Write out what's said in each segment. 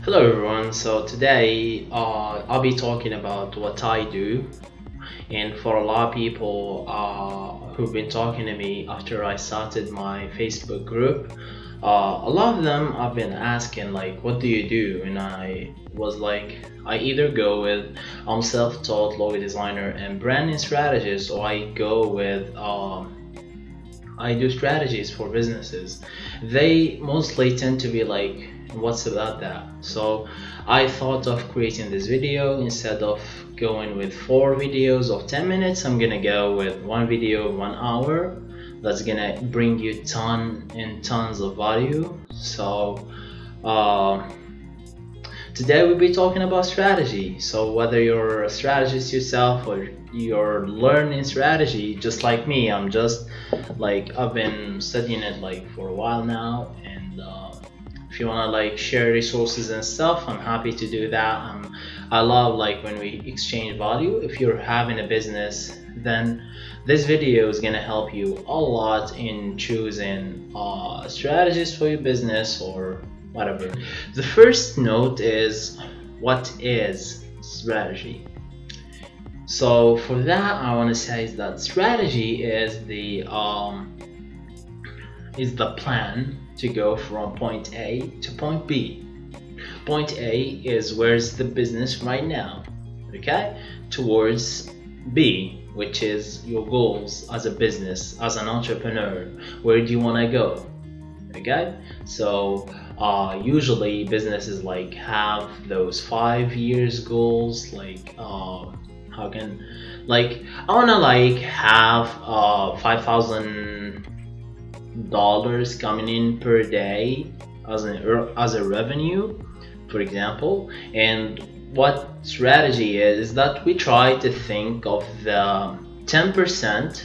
Hello everyone, so today I'll be talking about what I do, and for a lot of people who've been talking to me after I started my Facebook group, a lot of them have been asking like, what do you do? And I was like, I either go with I'm self-taught logo designer and branding strategist, or I go with I do strategies for businesses. They mostly tend to be like, what's about that? So I thought of creating this video. Instead of going with 4 videos of 10 minutes, I'm gonna go with one video of 1 hour that's gonna bring you tons and tons of value. So today we'll be talking about strategy. So whether you're a strategist yourself or you're learning strategy just like me, I'm just like, I've been studying it like for a while now, and if you want to like share resources and stuff, I'm happy to do that. I love like when we exchange value. If you're having a business, then this video is gonna help you a lot in choosing strategies for your business or whatever. The first note is, what is strategy? So for that, I want to say is that strategy is the plan to go from point A to point B. Point A is where's the business right now, okay, towards B, which is your goals as a business, as an entrepreneur. Where do you want to go? Okay, so usually businesses like have those 5 years goals, like how can, like, I want to like have $5,000 coming in per day as a revenue, for example. And what strategy is that we try to think of the 10%.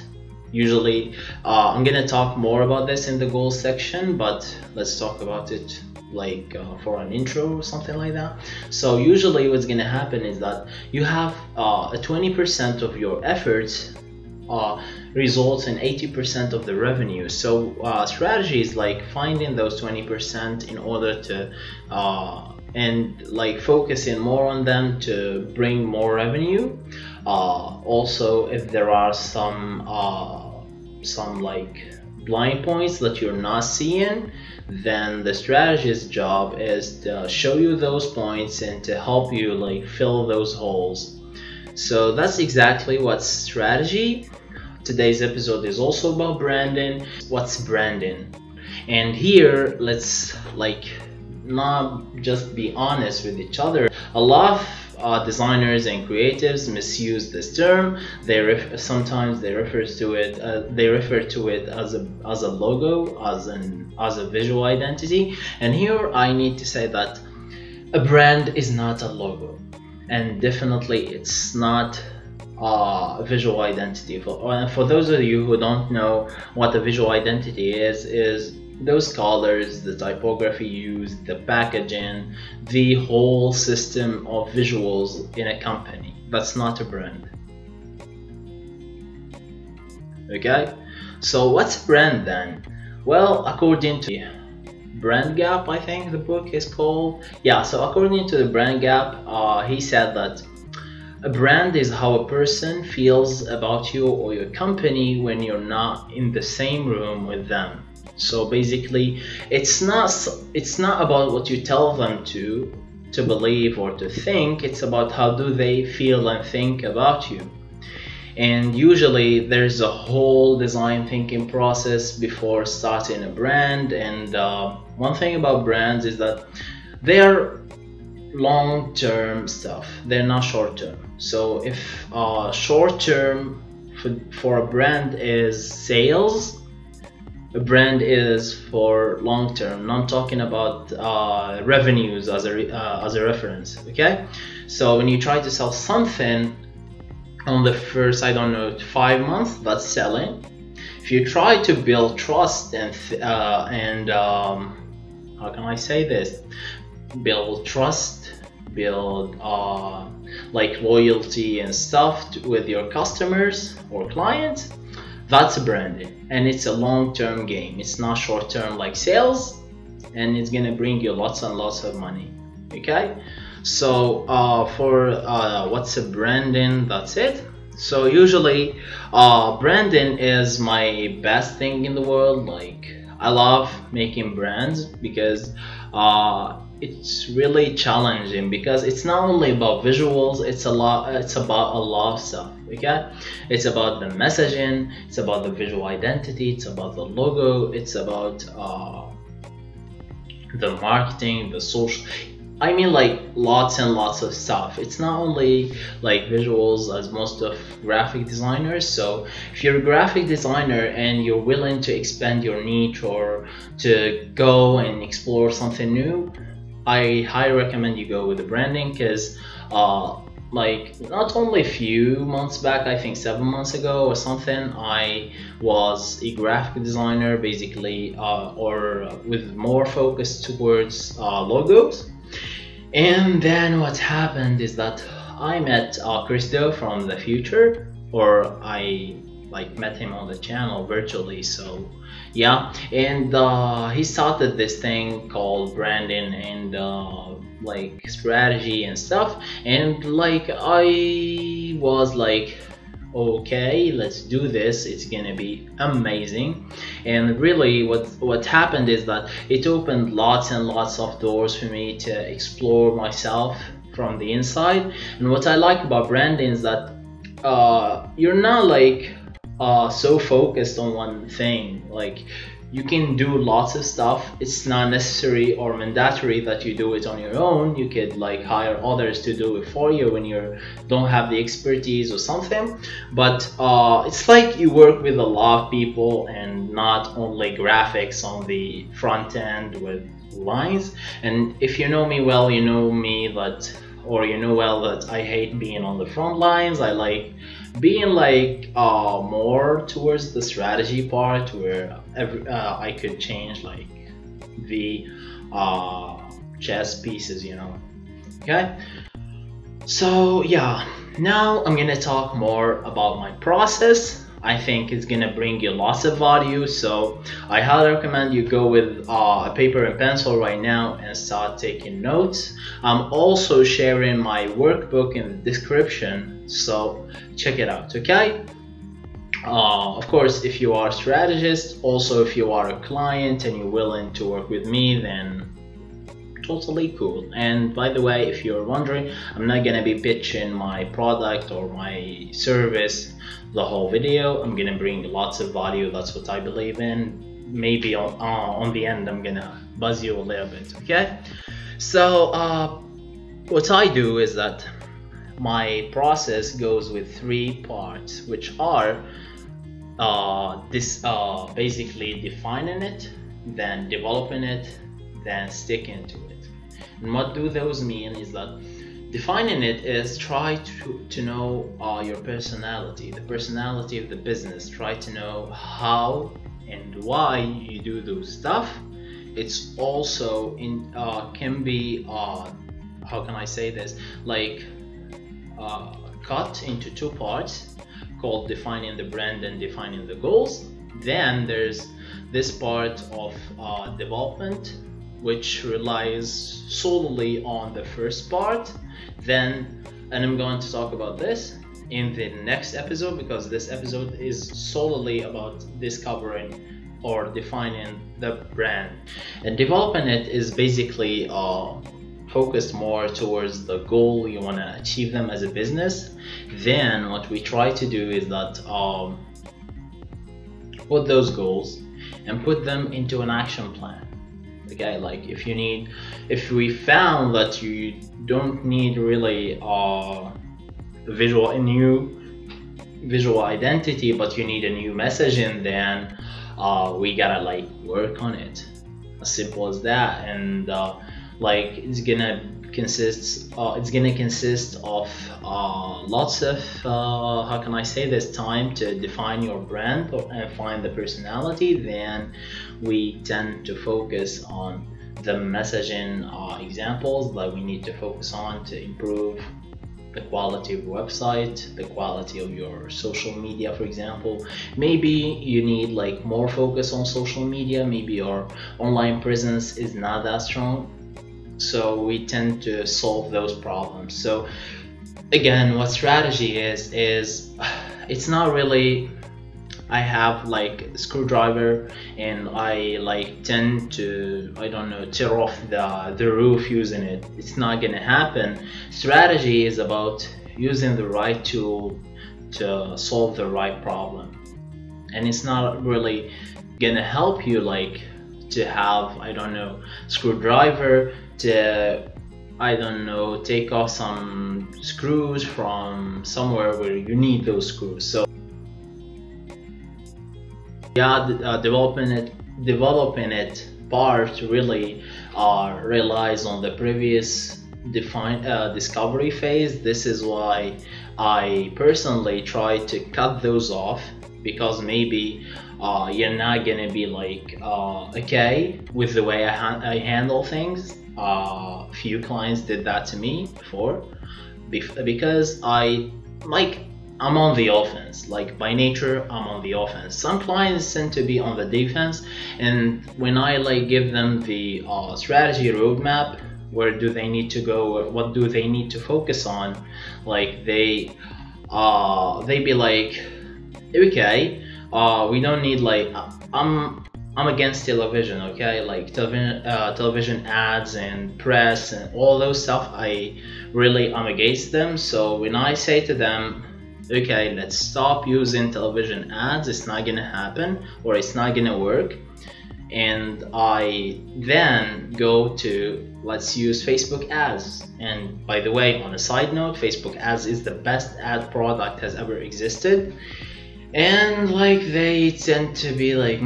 Usually I'm gonna talk more about this in the goals section, but let's talk about it like for an intro or something like that. So usually what's gonna happen is that you have a 20% of your efforts results in 80% of the revenue. So strategy is like finding those 20% in order to and like focusing more on them to bring more revenue. Also, if there are some like blind points that you're not seeing, then the strategist's job is to show you those points and to help you like fill those holes. So that's exactly what's strategy. Today's episode is also about branding. What's branding? And here, let's like not just be honest with each other. A lot of designers and creatives misuse this term. Sometimes they refer to it as a logo, as a visual identity. And here I need to say that a brand is not a logo, and definitely it's not a visual identity. For those of you who don't know what a visual identity is those colors, the typography used, the packaging, the whole system of visuals in a company. That's not a brand. Okay, so what's a brand then? Well, according to Brand Gap, I think the book is called. Yeah, so according to the Brand Gap, he said that a brand is how a person feels about you or your company when you're not in the same room with them. So basically, it's not about what you tell them to believe or to think. It's about how do they feel and think about you. And usually there's a whole design thinking process before starting a brand. And one thing about brands is that they're long-term stuff, they're not short-term. So if short-term for a brand is sales, a brand is for long-term. I'm talking about revenues as a reference. Okay, so when you try to sell something on the first, I don't know, 5 months, that's selling. If you try to build trust and how can I say this, build trust, build like loyalty and stuff with your customers or clients, that's branding. And it's a long-term game. It's not short-term like sales, and it's gonna bring you lots and lots of money. Okay, so for what's a branding, that's it. So usually branding is my best thing in the world. Like, I love making brands because it's really challenging, because it's not only about visuals, it's about a lot of stuff. Okay, it's about the messaging, it's about the visual identity, it's about the logo, it's about the marketing, the social, I mean, like, lots and lots of stuff. It's not only like visuals, as most of graphic designers. So if you're a graphic designer and you're willing to expand your niche or to go and explore something new, I highly recommend you go with the branding, because like, not only a few months back, I think 7 months ago or something, I was a graphic designer, basically, or with more focus towards logos. And then what happened is that I met Christo from the future, or I like met him on the channel virtually. So yeah, and he started this thing called branding and like strategy and stuff, and like I was like, okay, let's do this, it's gonna be amazing. And really what happened is that it opened lots and lots of doors for me to explore myself from the inside. And what I like about branding is that you're not like so focused on one thing. Like, you can do lots of stuff. It's not necessary or mandatory that you do it on your own. You could like hire others to do it for you when you don't have the expertise or something. But it's like you work with a lot of people, and not only graphics on the front end with lines. And if you know me well, you know me that, or you know well that I hate being on the front lines. I like being like more towards the strategy part, where I could change like the chess pieces, you know. Okay, so yeah, now I'm gonna talk more about my process. I think it's gonna bring you lots of value, so I highly recommend you go with a paper and pencil right now and start taking notes. I'm also sharing my workbook in the description, so check it out. Okay, of course, if you are a strategist, also if you are a client and you're willing to work with me, then totally cool. And by the way, if you're wondering, I'm not gonna be pitching my product or my service the whole video. I'm gonna bring lots of value. That's what I believe in. Maybe on the end I'm gonna buzz you a little bit. Okay, so what I do is that my process goes with 3 parts, which are basically defining it, then developing it, then sticking to it. And what do those mean is that defining it is try to know your personality, the personality of the business. Try to know how and why you do those stuff. It's also can be how can I say this, like cut into 2 parts called defining the brand and defining the goals. Then there's this part of development, which relies solely on the first part. And I'm going to talk about this in the next episode, because this episode is solely about discovering or defining the brand. And developing it is basically focused more towards the goal you want to achieve them as a business. Then what we try to do is that put those goals and put them into an action plan. Okay, like if we found that you don't need really a new visual identity, but you need a new messaging, then we gotta like work on it. As simple as that. And like it's gonna consist of lots of how can I say this, time to define your brand and find the personality. Then we tend to focus on the messaging examples that we need to focus on to improve the quality of your website, the quality of your social media. For example, maybe you need like more focus on social media, maybe your online presence is not that strong. so we tend to solve those problems. So again, what strategy is it's not really I have like a screwdriver and I like tend to, I don't know, tear off the roof using it. It's not gonna happen. Strategy is about using the right tool to solve the right problem, and it's not really gonna help you like to have, I don't know, screwdriver to, I don't know, take off some screws from somewhere where you need those screws. So yeah, developing it part really relies on the previous discovery phase. This is why I personally try to cut those off, because maybe you're not gonna be like okay with the way I handle things. Few clients did that to me before, because I'm on the offense. Like by nature, I'm on the offense. Some clients tend to be on the defense, and when I like give them the strategy roadmap, where do they need to go, what do they need to focus on, like they be like, okay, we don't need like I'm against television, okay, like television ads and press and all those stuff. I'm against them. So when I say to them, okay, let's stop using television ads, it's not gonna happen or it's not gonna work, and I then go to, let's use Facebook ads. And by the way, on a side note, Facebook ads is the best ad product has ever existed. And like they tend to be like,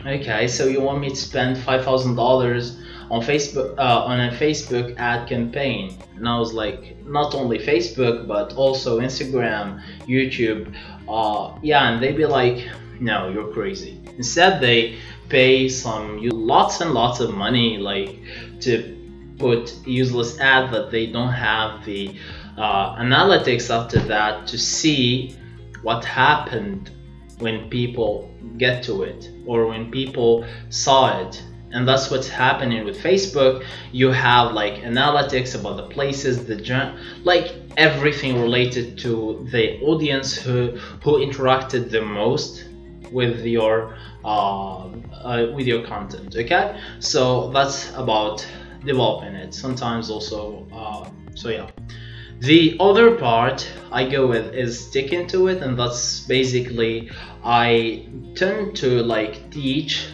okay, so you want me to spend $5,000 on Facebook on a Facebook ad campaign? And I was like, not only Facebook but also Instagram, YouTube, yeah. And they'd be like, no, you're crazy. Instead they pay lots and lots of money like to put useless ad that they don't have the analytics after that to see what happened when people get to it or when people saw it. And that's what's happening with Facebook. You have like analytics about the places, like everything related to the audience who interacted the most with your content. Okay, so that's about developing it. Sometimes also so yeah, the other part I go with is sticking to it, and that's basically I tend to like teach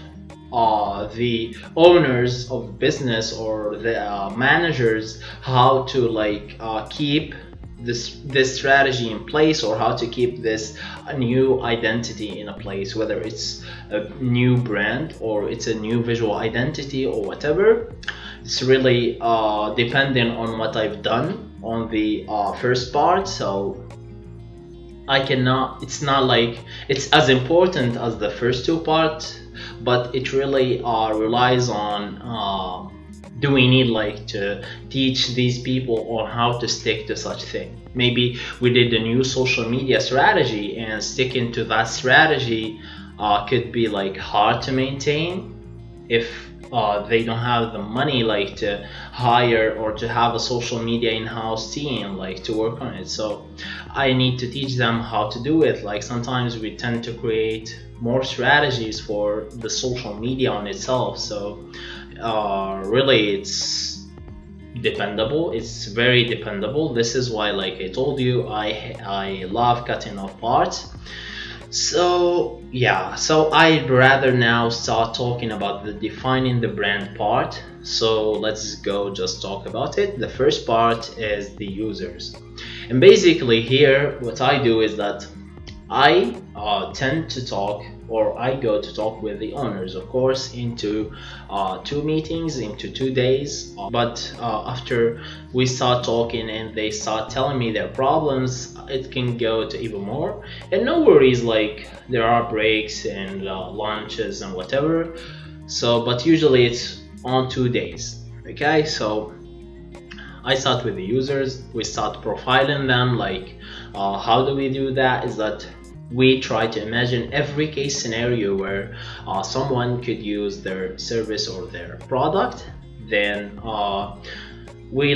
the owners of business or the managers how to like keep this strategy in place, or how to keep this new identity in a place, whether it's a new brand or it's a new visual identity or whatever. It's really depending on what I've done on the first part. So it's not like it's as important as the first two parts, but it really relies on do we need like to teach these people on how to stick to such thing. Maybe we did a new social media strategy, and sticking to that strategy could be like hard to maintain if they don't have the money like to hire or to have a social media in-house team like to work on it. So I need to teach them how to do it. Like sometimes we tend to create more strategies for the social media on itself. So really it's dependable. It's very dependable. This is why, like I told you, I love cutting off parts. So yeah, so I'd rather now start talking about the defining the brand part. So let's go just talk about it. The first part is the users, and basically here what I do is that I tend to talk, or I go to talk with the owners, of course, into 2 meetings, into 2 days. But after we start talking and they start telling me their problems, it can go to even more. And no worries, like there are breaks and lunches and whatever. So, but usually it's on 2 days. Okay, so I start with the users. We start profiling them. Like how do we do that? Is that we try to imagine every case scenario where someone could use their service or their product. then we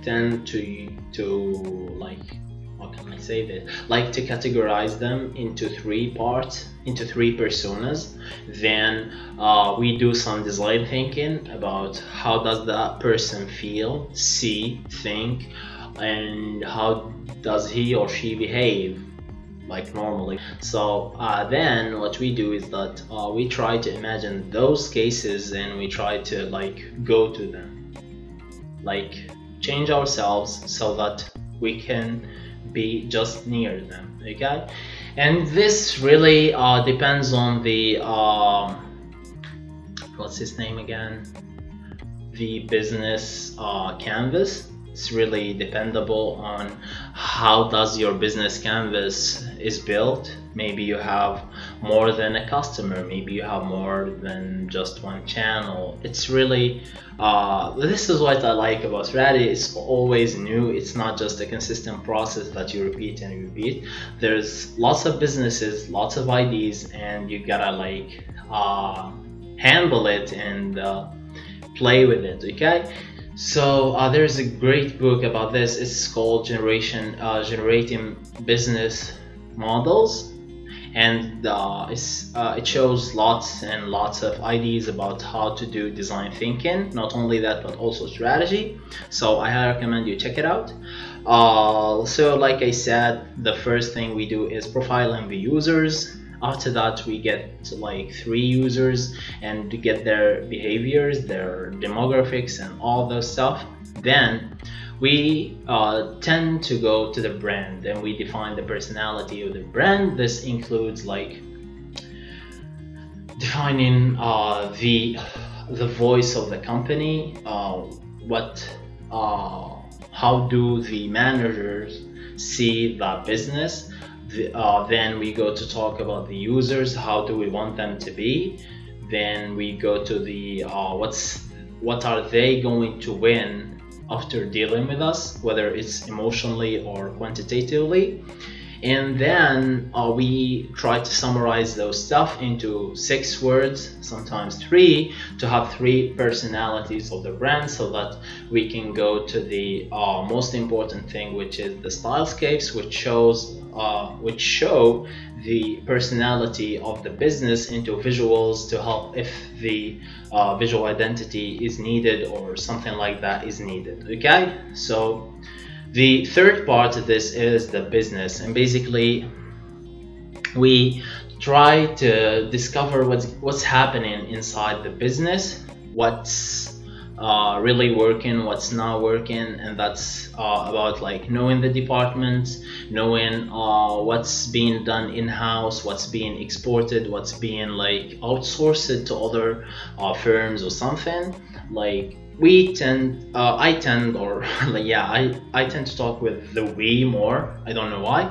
tend to like, how can I say this, like to categorize them into three parts, into three personas. Then we do some design thinking about how does that person feel, see, think, and how does he or she behave like normally. So then what we do is that we try to imagine those cases and we try to like go to them, like change ourselves so that we can be just near them. Okay, and this really depends on the what's his name again, the business canvas. It's really dependable on how does your business canvas is built. Maybe you have more than a customer, maybe you have more than just one channel. It's really this is what I like about strategy. It's always new. It's not just a consistent process that you repeat and repeat. There's lots of businesses, lots of ideas, and you gotta like handle it and play with it. Okay, so there's a great book about this. It's called Generating Business Models, and it shows lots and lots of ideas about how to do design thinking. Not only that, but also strategy. So I highly recommend you check it out. So like I said, the first thing we do is profiling the users. After that, we get like 3 users and to get their behaviors, their demographics, and all those stuff. Then we tend to go to the brand and we define the personality of the brand. This includes like defining the voice of the company, how do the managers see the business. Then we go to talk about the users, how do we want them to be. Then we go to the what are they going to win after dealing with us, whether it's emotionally or quantitatively. And then we try to summarize those stuff into 6 words, sometimes 3, to have 3 personalities of the brand, so that we can go to the most important thing, which is the stylescapes, which show the personality of the business into visuals to help if the visual identity is needed or something like that is needed. Okay, so the third part of this is the business, and basically we try to discover what's happening inside the business, what's really working, what's not working, and that's about like knowing the departments, knowing what's being done in-house, what's being exported, what's being like outsourced to other firms or something. Like I tend to talk with the we more. I don't know why.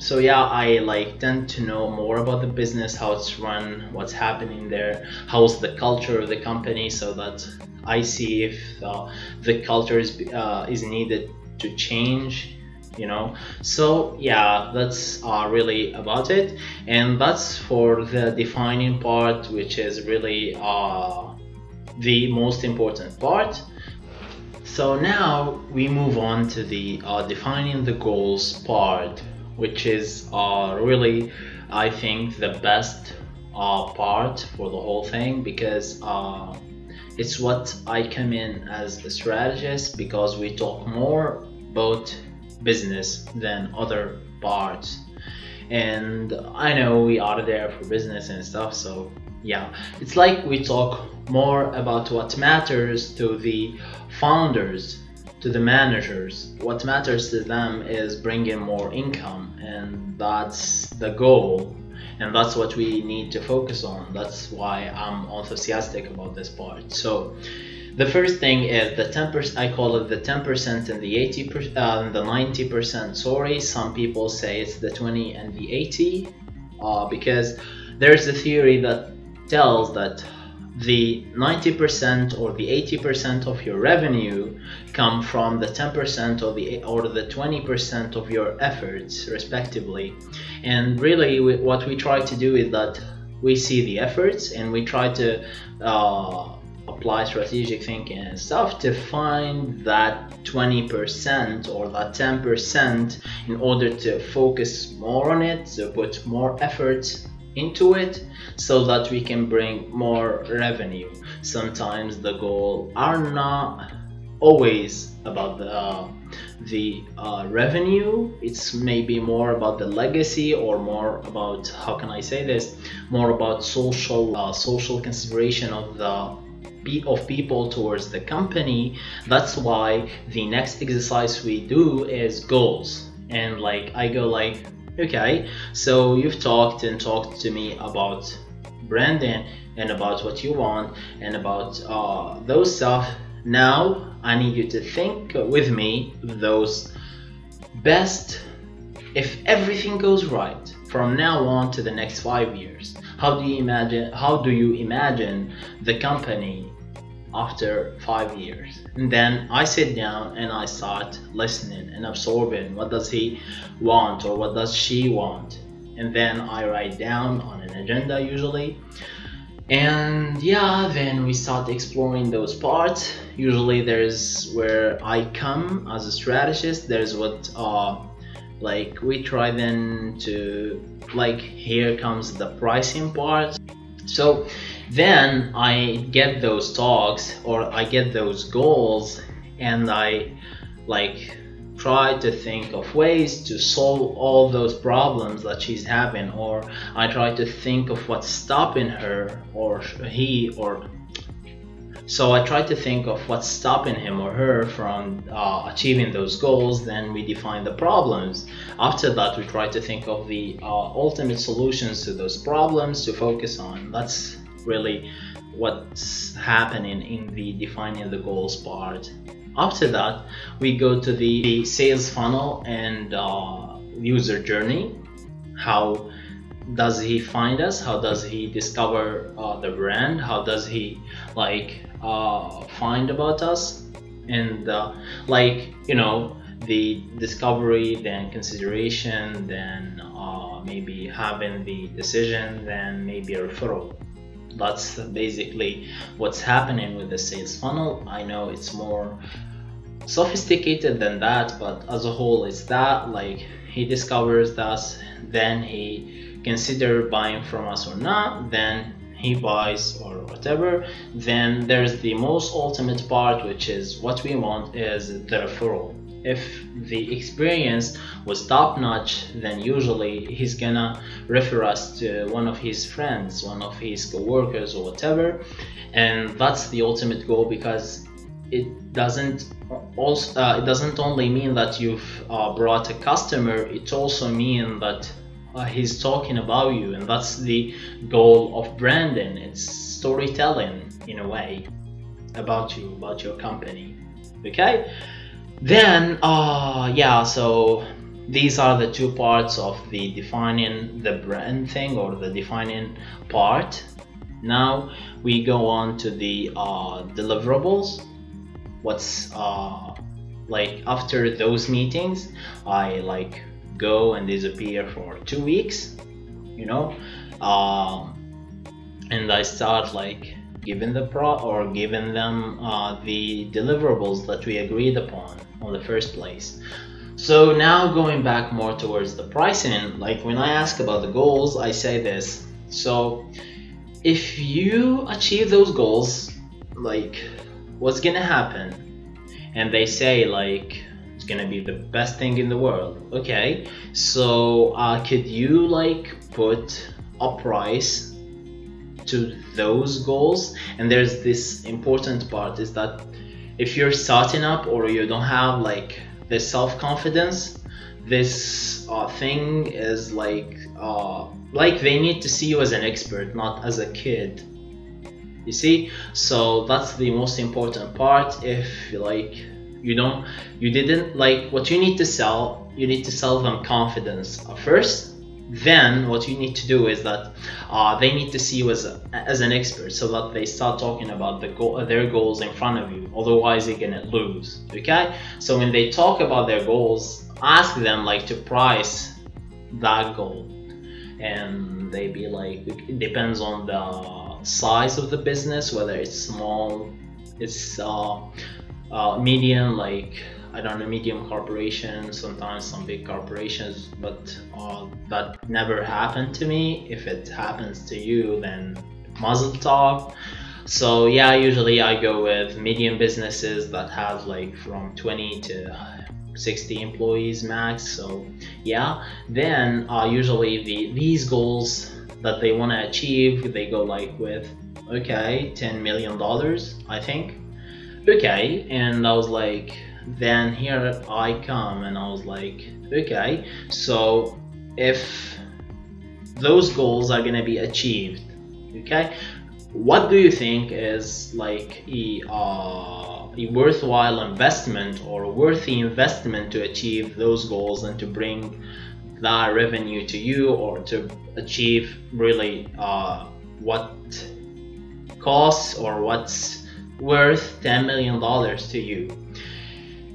So yeah, I like tend to know more about the business, how it's run, what's happening there, how's the culture of the company, so that I see if the culture is needed to change, you know. So yeah, that's really about it, and that's for the defining part, which is really the most important part. So now we move on to the defining the goals part, which is really, I think, the best part for the whole thing, because it's what I come in as a strategist, because we talk more about business than other parts. And I know we are there for business and stuff, so yeah, it's like we talk more about what matters to the founders, to the managers. What matters to them is bringing more income, and that's the goal, and that's what we need to focus on. That's why I'm enthusiastic about this part. So the first thing is the 10%. I call it the 10% and the 80%, the 90%. Sorry, some people say it's the 20 and the 80, because there's a theory that tells that the 90% or the 80% of your revenue come from the 10% or the 20% of your efforts, respectively. And really, what we try to do is that we see the efforts and we try to apply strategic thinking and stuff to find that 20% or that 10% in order to focus more on it, to put more effort into it so that we can bring more revenue. Sometimes the goal are not always about the revenue. It's maybe more about the legacy, or more about, how can I say this, more about social consideration of people towards the company. That's why the next exercise we do is goals. And like I go like, okay, so you've talked to me about branding and about what you want and about those stuff. Now I need you to think with me those best, if everything goes right from now on to the next 5 years, how do you imagine the company after 5 years? And then I sit down and I start listening and absorbing what does he want or what does she want, and then I write down on an agenda usually. And yeah, then we start exploring those parts. Usually there's where I come as a strategist. There's what like we try then to, like, here comes the pricing part. So then I get those talks or I get those goals, and I like try to think of ways to solve all those problems that she's having, or I try to think of what's stopping her or he, or so I try to think of what's stopping him or her from achieving those goals. Then we define the problems. After that, we try to think of the ultimate solutions to those problems to focus on. That's really what's happening in the defining the goals part. After that, we go to the sales funnel and user journey. How does he find us? How does he discover the brand? How does he like find about us? And like, you know, the discovery, then consideration, then maybe having the decision, then maybe a referral. That's basically what's happening with the sales funnel. I know it's more sophisticated than that, but as a whole it's that, like, he discovers us, then he consider buying from us or not, then he buys or whatever. Then there's the most ultimate part, which is what we want, is the referral. If the experience was top-notch, then usually he's gonna refer us to one of his friends, one of his co-workers or whatever. And that's the ultimate goal, because it doesn't only mean that you've brought a customer, it also means that he's talking about you, and that's the goal of branding. It's storytelling in a way about you, about your company. Okay, then yeah, so these are the two parts of the defining the brand thing, or the defining part. Now we go on to the deliverables. What's like after those meetings, I like go and disappear for 2 weeks, you know, and I start like giving them the deliverables that we agreed upon on the first place. So now going back more towards the pricing, like when I ask about the goals, I say this: so if you achieve those goals, like, what's gonna happen? And they say like, it's gonna be the best thing in the world. Okay, so could you like put a price to those goals? And there's this important part, is that if you're starting up or you don't have like the self-confidence, this thing is like they need to see you as an expert, not as a kid, you see. So that's the most important part. If like you didn't like what you need to sell, you need to sell them confidence first. Then what you need to do is that they need to see you as an expert, so that they start talking about their goals in front of you. Otherwise you're gonna lose. Okay, so when they talk about their goals, ask them like to price that goal. And they be like, it depends on the size of the business, whether it's small, it's medium, like I don't know, medium corporations, sometimes some big corporations, but that never happened to me. If it happens to you, then mazel tov. So yeah, usually I go with medium businesses that have like from 20 to 60 employees max. So yeah, then usually these goals that they want to achieve, they go like with, okay, $10 million, I think. Okay, and I was like, then here I come, and I was like, okay, so if those goals are gonna be achieved, okay, what do you think is like a worthwhile investment or a worthy investment to achieve those goals and to bring that revenue to you, or to achieve really what costs or what's worth $10 million to you?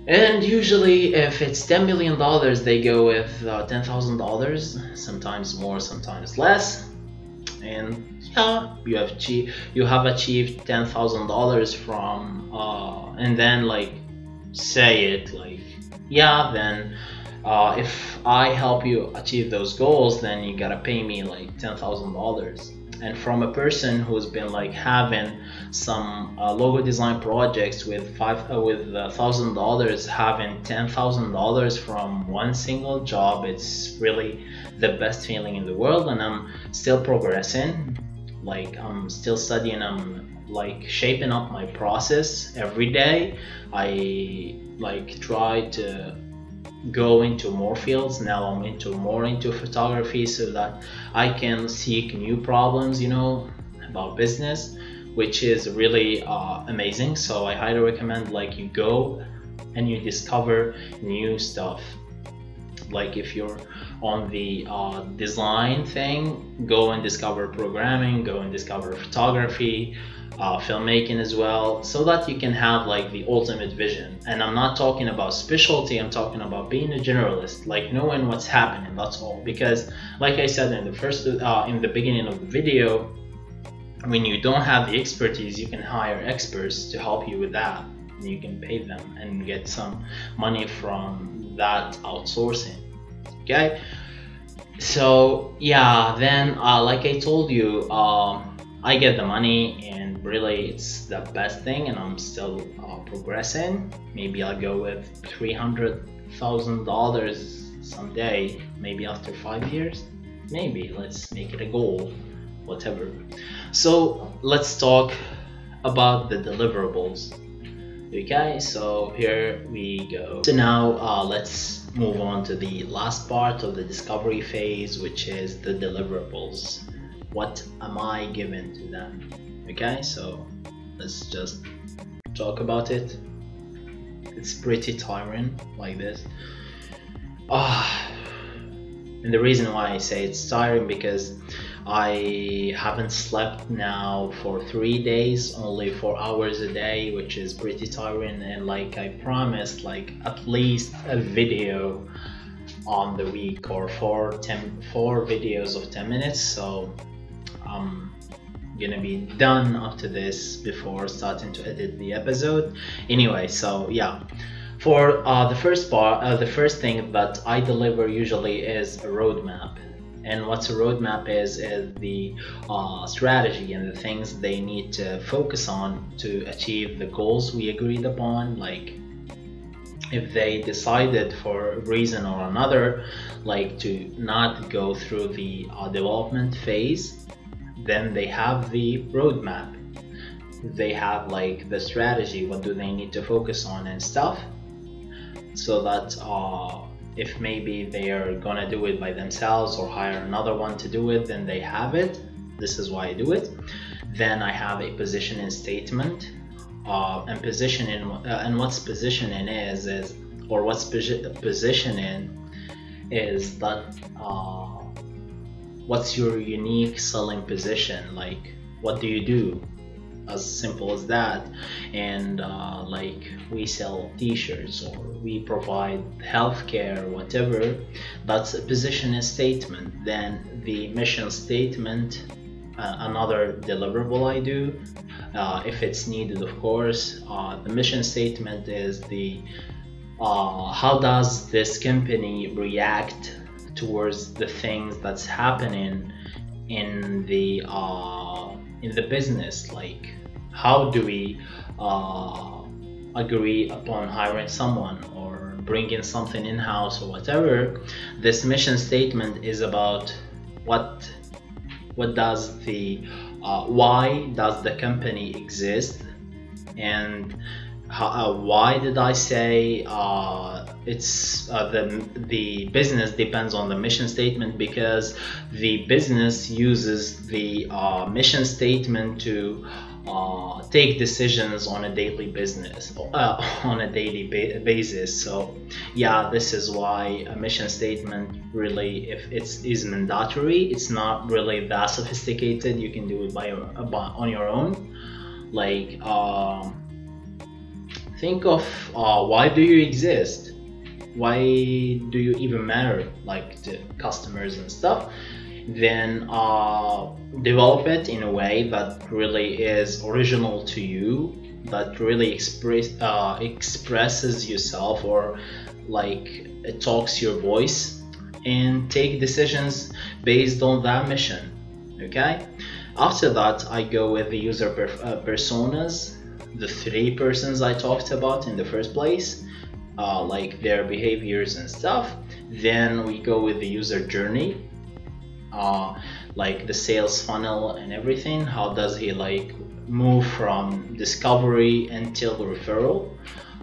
And usually if it's $10 million, they go with $10,000, sometimes more, sometimes less. And yeah, you have achieved $10,000 from and then like say it like, yeah, then if I help you achieve those goals, then you gotta pay me like $10,000. And from a person who's been like having some logo design projects with $1,000, having $10,000 from one single job, it's really the best feeling in the world. And I'm still progressing, like I'm still studying, I'm like shaping up my process every day. I like try to go into more fields. Now I'm more into photography, so that I can seek new problems, you know, about business, which is really amazing. So I highly recommend like you go and you discover new stuff. Like if you're on the design thing, go and discover programming, go and discover photography, filmmaking as well, so that you can have like the ultimate vision. And I'm not talking about specialty, I'm talking about being a generalist, like knowing what's happening, that's all. Because like I said in the beginning of the video, when you don't have the expertise, you can hire experts to help you with that, and you can pay them and get some money from that outsourcing. Okay, so yeah, then like I told you, I get the money, and really it's the best thing, and I'm still progressing. Maybe I'll go with $300,000 someday, maybe after 5 years, maybe. Let's make it a goal, whatever. So let's talk about the deliverables. Okay, so here we go. So now let's move on to the last part of the discovery phase, which is the deliverables. What am I giving to them? Okay, so let's just talk about it. It's pretty tiring like this. And the reason why I say it's tiring, because I haven't slept now for 3 days, only 4 hours a day, which is pretty tiring. And like I promised, like at least a video on the week, or 4 videos of 10 minutes. So I'm gonna be done after this before starting to edit the episode. Anyway, so yeah, for the first part, the first thing that I deliver usually is a roadmap. And what's a roadmap is the strategy and the things they need to focus on to achieve the goals we agreed upon. Like if they decided for a reason or another, like to not go through the development phase, then they have the roadmap. They have like the strategy, what do they need to focus on and stuff, so that if maybe they are gonna do it by themselves or hire another one to do it, then they have it. This is why I do it. Then I have a positioning statement, and positioning, and what's positioning is or what's positioning is that what's your unique selling position, like what do you do, as simple as that. And like we sell t-shirts or we provide healthcare, whatever, that's a position statement. Then the mission statement, another deliverable I do, if it's needed, of course. The mission statement is the how does this company react towards the things that's happening in the business. Like, how do we agree upon hiring someone or bringing something in-house or whatever. This mission statement is about what does the why does the company exist, and why did I say it's the business depends on the mission statement, because the business uses the mission statement to take decisions on a daily basis. So yeah, this is why a mission statement really, if it is mandatory, it's not really that sophisticated. You can do it on your own. Like think of why do you exist? Why do you even matter, like to customers and stuff? Then develop it in a way that really is original to you, that really expresses yourself, or like it talks your voice, and take decisions based on that mission. Okay, after that I go with the user personas, the 3 persons I talked about in the first place, like their behaviors and stuff. Then we go with the user journey, like the sales funnel and everything. How does he like move from discovery until referral?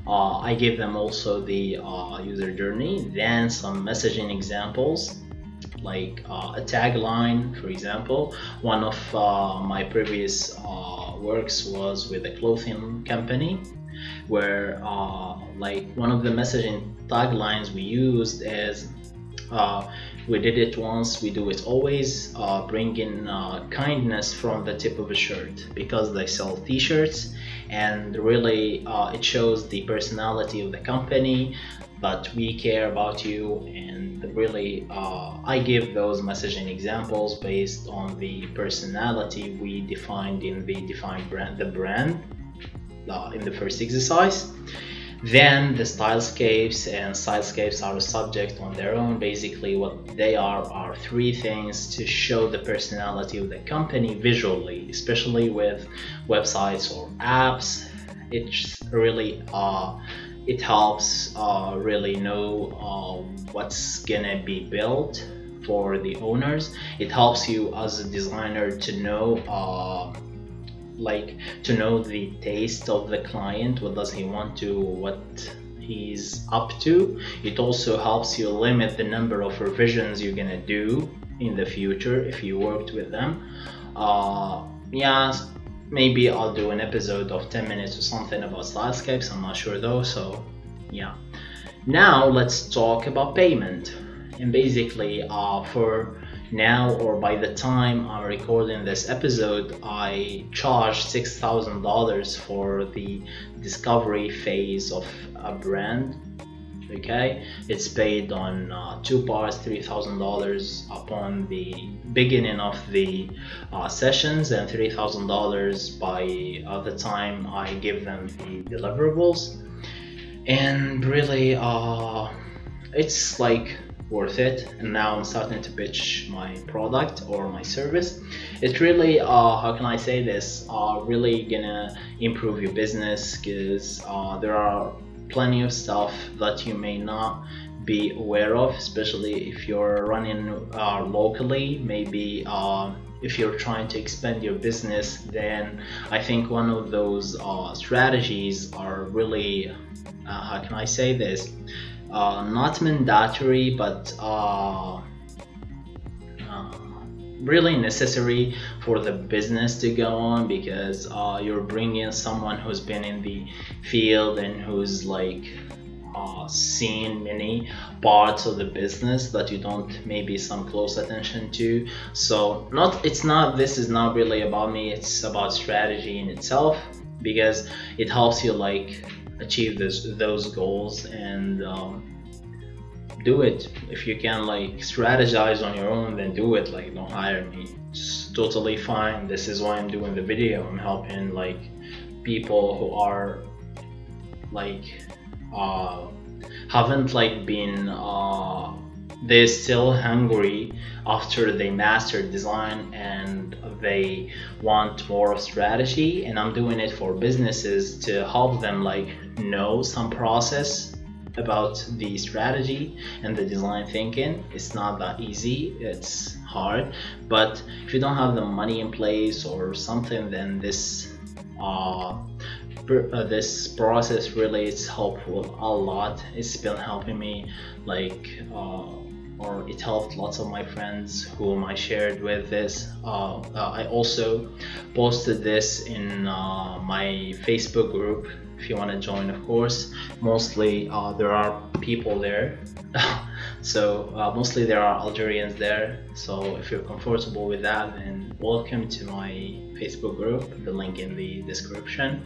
I give them also the user journey. Then some messaging examples, like a tagline, for example. One of my previous works was with a clothing company, where like one of the messaging taglines we used is we did it once, we do it always, bring in kindness from the tip of a shirt, because they sell t-shirts, and really it shows the personality of the company, that we care about you. And really I give those messaging examples based on the personality we defined in the brand in the first exercise. Then the stylescapes, and stylescapes are a subject on their own. Basically what they are 3 things to show the personality of the company visually, especially with websites or apps. It's really it helps really know what's gonna be built for the owners. It helps you as a designer to know to know the taste of the client. What does he want to, what he's up to. It also helps you limit the number of revisions you're gonna do in the future if you worked with them. Yeah, maybe I'll do an episode of 10 minutes or something about stylescapes, I'm not sure though. So yeah, now let's talk about payment. And basically for now, or by the time I'm recording this episode, I charge $6,000 for the discovery phase of a brand. Okay, it's paid on 2 parts, $3,000 upon the beginning of the sessions, and $3,000 by the time I give them the deliverables. And really it's like worth it. And now I'm starting to pitch my product or my service. It's really how can I say this, really gonna improve your business, because there are plenty of stuff that you may not be aware of, especially if you're running locally. Maybe if you're trying to expand your business, then I think one of those strategies are really how can I say this, not mandatory, but really necessary for the business to go on, because you're bringing someone who's been in the field and who's like seen many parts of the business that you don't maybe some close attention to. So this is not really about me, it's about strategy in itself, because it helps you like achieve those goals. And do it. If you can like strategize on your own, then do it. Like, don't hire me, it's totally fine. This is why I'm doing the video. I'm helping like people who are like haven't like been they're still hungry after they master design and they want more strategy, and I'm doing it for businesses to help them like know some process about the strategy and the design thinking. It's not that easy, it's hard, but if you don't have the money in place or something, then this process really is helpful a lot. It's been helping me like or it helped lots of my friends whom I shared with this. I also posted this in my Facebook group if you want to join, of course. Mostly there are people there so mostly there are Algerians there, so if you're comfortable with that, then welcome to my Facebook group, the link in the description.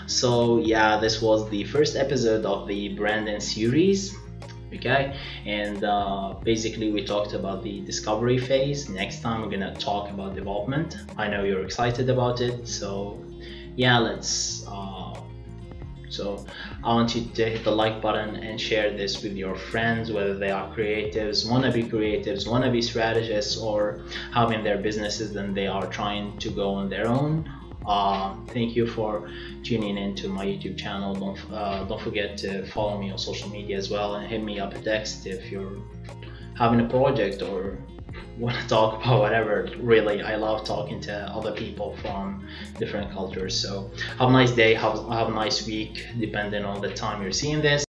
So yeah, this was the first episode of the branding series. Okay, and basically we talked about the discovery phase. Next time we're gonna talk about development. I know you're excited about it, so yeah, let's so I want you to hit the like button and share this with your friends, whether they are creatives, wannabe strategists, or having their businesses and they are trying to go on their own. Thank you for tuning into my YouTube channel. Don't forget to follow me on social media as well, and hit me up a text if you're having a project or want to talk about whatever. Really, I love talking to other people from different cultures. So have a nice day, have a nice week, depending on the time you're seeing this.